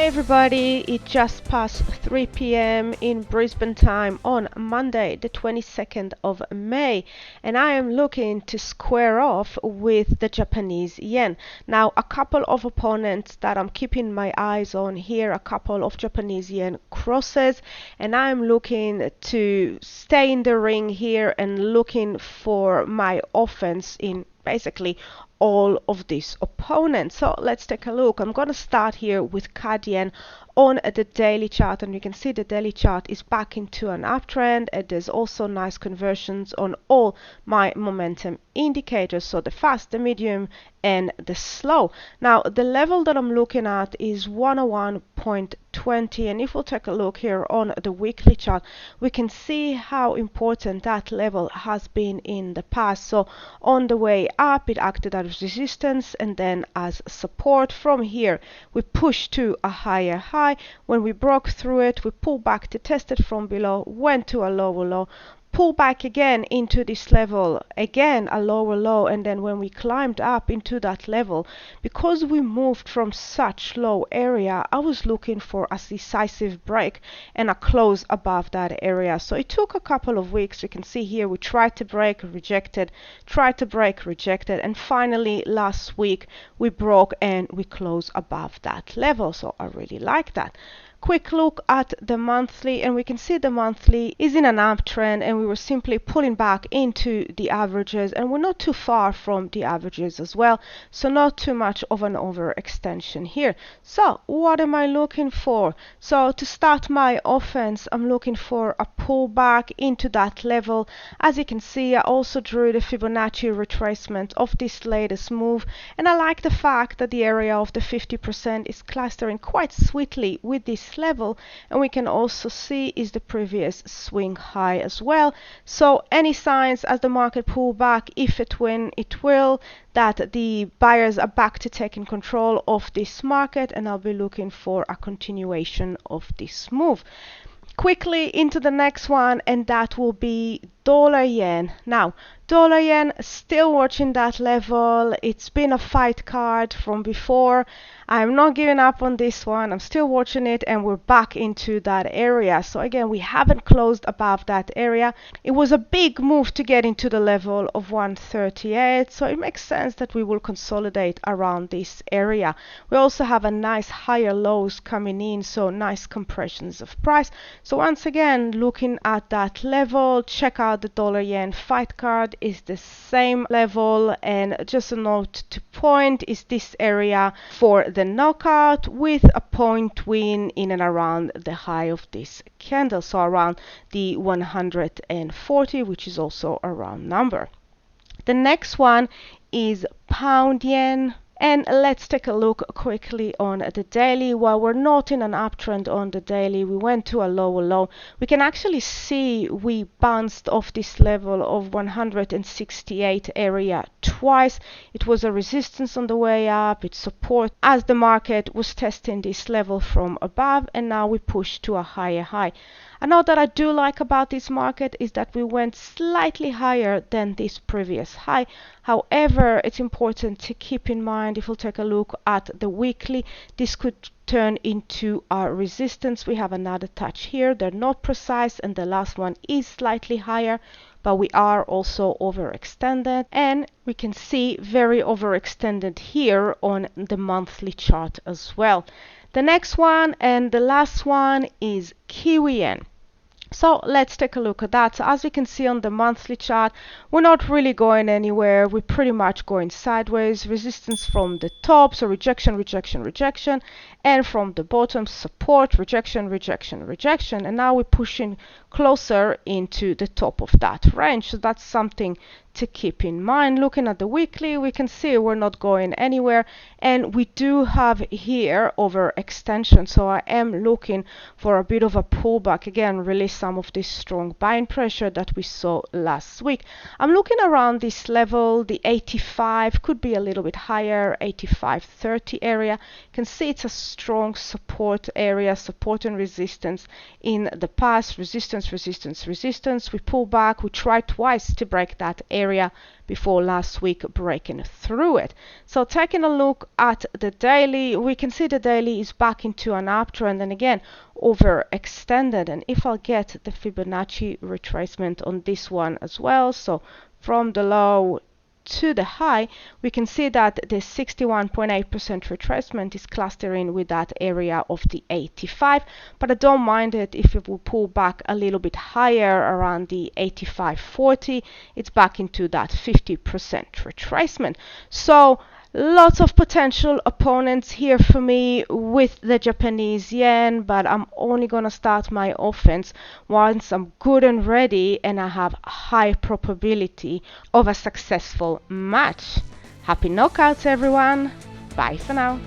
everybody, it just passed 3 p.m. in Brisbane time on Monday the 22nd of May, and I am looking to square off with the Japanese yen. Now, a couple of opponents that I'm keeping my eyes on here, a couple of Japanese yen crosses, and I'm looking to stay in the ring here and looking for my offense in basically all of these opponents. So let's take a look. I'm going to start here with CAD yen on the daily chart, and you can see the daily chart is back into an uptrend, and there's also nice conversions on all my momentum indicators, so the fast, the medium, and the slow. Now the level that I'm looking at is 101.20, and if we'll take a look here on the weekly chart, we can see how important that level has been in the past. So on the way up it acted as resistance and then as support. From here we pushed to a higher high. When we broke through it, we pulled back to test it from below, went to a lower low, pull back again into this level, again a lower low, and then when we climbed up into that level, because we moved from such low area, I was looking for a decisive break and a close above that area. So it took a couple of weeks. You can see here we tried to break, rejected, tried to break, rejected, and finally last week we broke and we closed above that level. So I really like that. Quick look at the monthly, and we can see the monthly is in an uptrend, and we were simply pulling back into the averages, and we're not too far from the averages as well, so not too much of an overextension here. So what am I looking for? So to start my offense, I'm looking for a pullback into that level. As you can see, I also drew the Fibonacci retracement of this latest move, and I like the fact that the area of the 50% is clustering quite sweetly with this level, and we can also see is the previous swing high as well. So any signs as the market pull back, if it will, that the buyers are back to taking control of this market, and I'll be looking for a continuation of this move. Quickly into the next one, and that will be dollar yen. Now dollar yen, still watching that level. It's been a fight card from before. I'm not giving up on this one. I'm still watching it, and we're back into that area. So again, we haven't closed above that area. It was a big move to get into the level of 138, so it makes sense that we will consolidate around this area. We also have a nice higher lows coming in, so nice compressions of price. So once again, looking at that level, check out the dollar yen fight card is the same level, and just a note to point is this area for the knockout with a point win in and around the high of this candle, so around the 140, which is also a round number. The next one is pound yen. And let's take a look quickly on the daily. While we're not in an uptrend on the daily, we went to a lower low. We can actually see we bounced off this level of 168 area twice. It was a resistance on the way up, it's support as the market was testing this level from above, and now we push to a higher high. And now that I do like about this market is that we went slightly higher than this previous high. However, it's important to keep in mind, if we'll take a look at the weekly, this could turn into a resistance. We have another touch here. They're not precise, and the last one is slightly higher, but we are also overextended, and we can see very overextended here on the monthly chart as well. The next one and the last one is Kiwi yen. So let's take a look at that. So as we can see on the monthly chart, we're not really going anywhere. We're pretty much going sideways. Resistance from the top, so rejection, rejection, rejection, and from the bottom, support, rejection, rejection, rejection, and now we're pushing closer into the top of that range. So that's something to keep in mind. Looking at the weekly, we can see we're not going anywhere, and we do have here overextension, so I am looking for a bit of a pullback, again release some of this strong buying pressure that we saw last week. I'm looking around this level, the 85, could be a little bit higher, 85.30 area. You can see it's a strong support area, support and resistance in the past, resistance, resistance, resistance. We pull back, we try twice to break that area, area before last week breaking through it. So taking a look at the daily, we can see the daily is back into an uptrend and again overextended. And if I'll get the Fibonacci retracement on this one as well, so from the low to the high, we can see that the 61.8% retracement is clustering with that area of the 85, but I don't mind it if it will pull back a little bit higher around the 85.40. It's back into that 50% retracement. So lots of potential opponents here for me with the Japanese yen, but I'm only gonna start my offense once I'm good and ready and I have high probability of a successful match. Happy knockouts everyone. Bye for now.